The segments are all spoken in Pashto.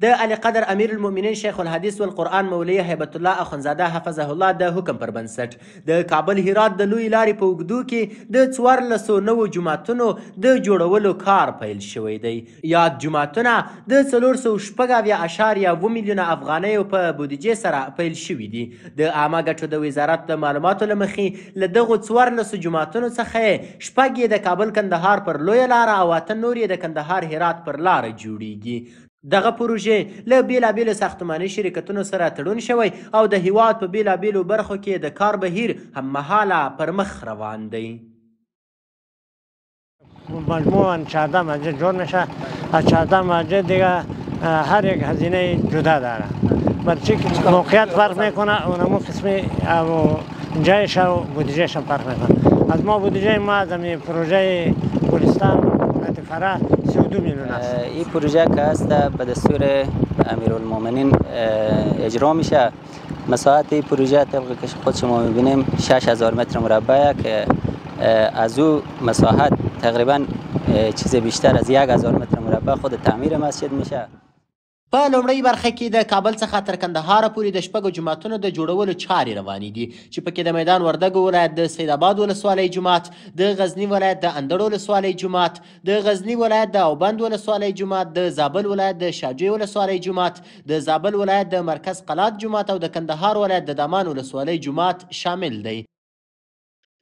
د علي قدر امیر المؤمنین شیخ الحدیث والقرآن مولوی هیبت الله اخندزاده حفظه الله د حکم پر بنسټ د کابل هرات د لوی لارې په اوږدو کې د 1409 جوماتونو د جوړولو کار پیل شوی دی. یاد جوماتونه د 406.7 میلیونه افغانیو په بودیجې سره پیل شوي دي. د عامه ګټو د وزارت د معلوماتو له مخې له دغو 14 جوماتونو څخه 6 د کابل کندهار پر لویه لاره او 8 نور د کندهار هرات پر لاره جوړیږي. دغه پروژې له بیلابیلو ساختماني شرکتونو سره تړون شوی او د هیواد په بیلابیلو برخو کې د کار بهیر هممهاله پر مخ روان دی. مجموعاً 14 مسجد جور میشه. از 14 مسجد دیگه هر یک هزینه جدا داره. برچه که موقعیت فرق میکنه اونمو قسمی جایش و بودجهش هم فرق میکنه. از ما بودجه ما از پروژه گلستان فرا 32 میلیون است. این پروژه که است به دستور امیرالمومنین اجرا میشه. مساحت این پروژه طبق که خود شما میبینیم 6000 متر مربع که از او مساحت تقریبا چیز بیشتر از 1000 متر مربع خود تعمیر مسجد میشه. په لومړۍ برخه کې د کابل څخه تر کندهار پورې د 6 جوماتونو د جوړولو چارې روانې دي چې پکې د میدان وردګو ولایت د سید آباد ولسوالۍ جومات، د غزنی ولایت د اندړ ولسوالۍ جومات، د غزنی ولایت د اوبند ولسوالۍ جومات، د زابل ولایت د شاجوی ولسوالۍ جومات، د زابل ولایت د مرکز قلات جومات او د کندهار ولایت د دامان ولسوالۍ جومات شامل دی.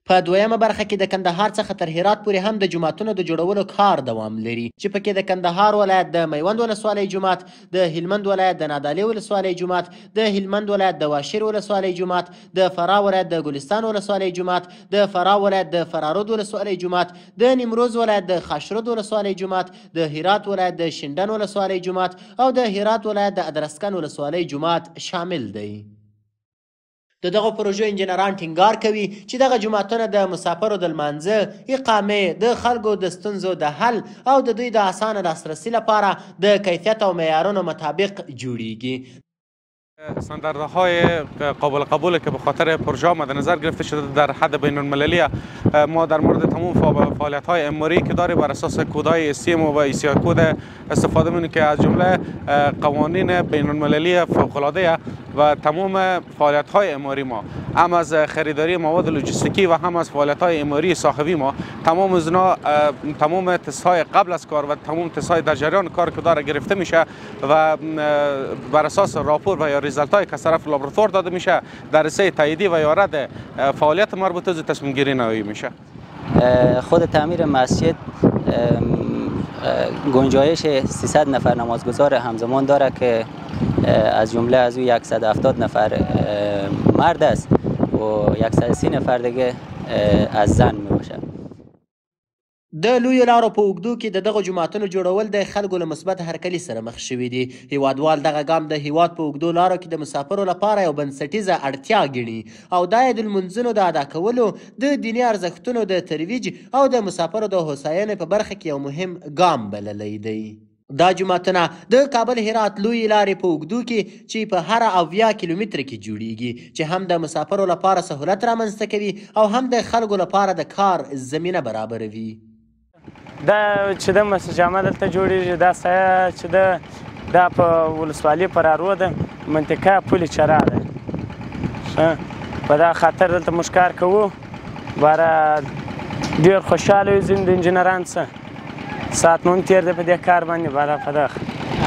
په دویمه برخه کې د کندهار څخه تر هرات پورې هم د جوماتونو د جوړولو کار دوام لري چې پکې د کندهار ولایت د میوند ولسوالۍ جومات، د هلمند ولایت د نادعلي ولسوالۍ جومات، د هلمند ولایت د واشیر ولسوالۍ جومات، د فراه ولایت د ګلستان ولسوالۍ جومات، د فراه ولایت د فرارود ولسوالۍ جومات، د نیمروز ولایت د خاشرود ولسوالۍ جومات، د هرات ولایت د شینډن ولسوالۍ جومات او د هرات ولایت د ادرسکن ولسوالۍ جومات شامل دی. د دغه پروژو انجنیران ټینګار کوي چې دغه جوماتونه د مسافرو د لمانځه، اقامې، د خلکو د ستونزو د حل او د دوی د اسانه لاسرسي لپاره د کیفیت او معیارونو مطابق جوړیږي. استانداردهای قابل قبول که به خاطر پروژه مد نظر گرفته شده در حد بین المللی، ما در مورد تمام فعالیت های اماری که داره بر اساس کدهای سیم و ایسیا کد استفاده می‌کنیم که از جمله قوانین بین المللی فوق العاده و تمام فعالیت های اماری ما هم از خریداری مواد لوجستیکی و هم از فعالیت های اماری صاحبی ما تمام تست های قبل از کار و تمام تست های در جریان کار که داره گرفته میشه و بر اساس راپور و یا ریزالت های که از طرف لابراتوار داده میشه در رسه تاییدی و یا رد فعالیت مربوطه به تصمیم گیری نهایی میشه. خود تعمیر مسجد گنجایش 300 نفر نمازگزار همزمان داره که از جمله از او 170 نفر مرد است و 130 نفر دیگه از زن می باشه. د لویو لارو په اوږدو کې د دغه جوماتونو جوړول د خلکو له مثبت هرکلي سره مخ شوي دي. هیوادوال دغه ګام د هیواد په اوږدو لارو کې د مسافرو لپاره یو بنسټیزه اړتیا ګڼي او دا یې د لمونځونو د ادا کولو، د دیني ارزښتونو د ترویج او د مسافرو د هوساینې په برخه کې یو مهم ګام بللی دی. دا جوماتونه د کابل هرات لوی لارې په اوږدو کې چې په هر 80 کیلومتره کې جوړیږي چې هم د مسافرو لپاره سهولت رامنځته کوي او هم د خلکو لپاره د کار زمینه برابروي. دا چې د مسجد جامع دلته جوړیږي، دا سایه چې دا په ولسوالۍ فرارود منطقه پل چرا ده. په دا خاطر دلته موږ کار کوو. باره ډېر خوشحاله یو ځینې د انجینران څخه ساعت مون تیر ده په دې کار باندې. باره په دغه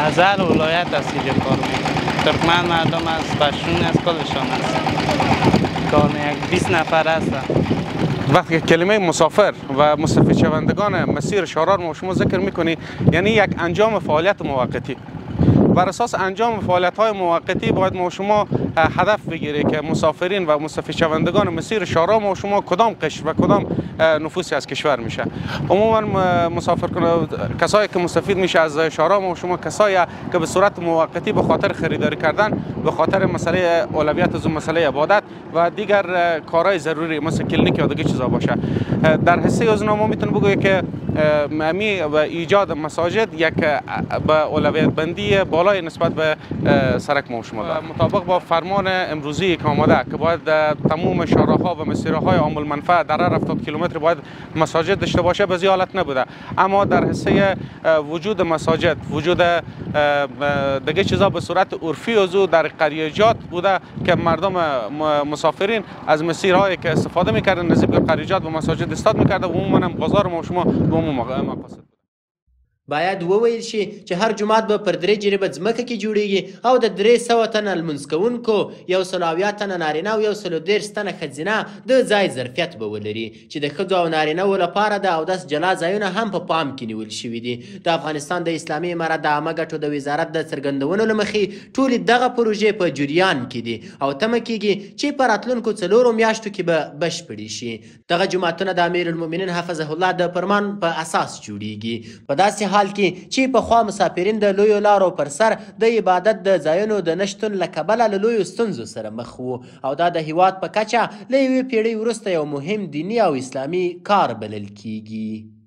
از هر ولایت است اینجا کار میکنه. ترکمن مردم است، پشتون است، کلشان است. کار یک 20 نفر هستن. وقتی که کلمه مسافر و مستفید شوندگان مسیر شارار ما شما ذکر میکنی، یعنی یک انجام فعالیت موقتی. بر اساس انجام فعالیت های موقتی باید ما شما هدف بگیریم که مسافرین و مستفید شوندگان مسیر شارا ما شما کدام قشر و کدام نفوسی از کشور میشه. عموما کسایی که مستفید میشه از شارا ما شما کسایی که به صورت موقتی به خاطر خریداری کردن، به خاطر مسئله اولویت از مسئله عبادت و دیگر کارهای ضروری مثل کلینیک یا دیگه چیزا باشه. در حصه از ما میتونم بگویم که امی ایجاد مساجد یک به اولویت بندی بالای نسبت به سرک ما شما دارد. مطابق با فرمان امروزی که آمده که باید تمام شاهراه‌ها و مسیرهای عام النفع در هر 70 کیلومتر باید مساجد داشته باشه، به حالت نبوده. اما در حصه وجود مساجد، وجود دیگه چیزا به صورت عرفی و در قریجات بوده که مردم مسافرین از مسیرهایی که استفاده میکردن نزدیک به قریجات و مساجد استاد میکرده و عموما بازار ما شما به عموم مقاصد. باید وویل شي چې هر جومات به پر 3 جریبه ځمکه کې جوړیږي او د 300 تنه لمونځ کوونکو 170 تنه نارینه او 130 تنه ښځینه د ځای ظرفیت به ولري چې د ښځو او نارینهو لپاره د اودس جلا ځایونه هم په پام کې نیول شوي دي. د افغانستان د اسلامي امارت د عامه ګټو د وزارت د څرګندونو له مخې ټولې دغه پروژې په جریان کې دي او تمه کیږي چې په راتلونکو 4 میاشتو کې به بشپړې شي. دغه جوماتونه د امیرالمؤمنین حفظه الله د فرمان په اساس جوړیږي. په داسې حال کې چې پخوا مسافرین د لویو لارو پر سر د عبادت د ځایونو د نشتون له کبله له لویو ستونزو سره مخ وو او دا د هیواد په کچه له یوې پیړۍ وروسته یو مهم دیني او اسلامي کار بلل کیږي.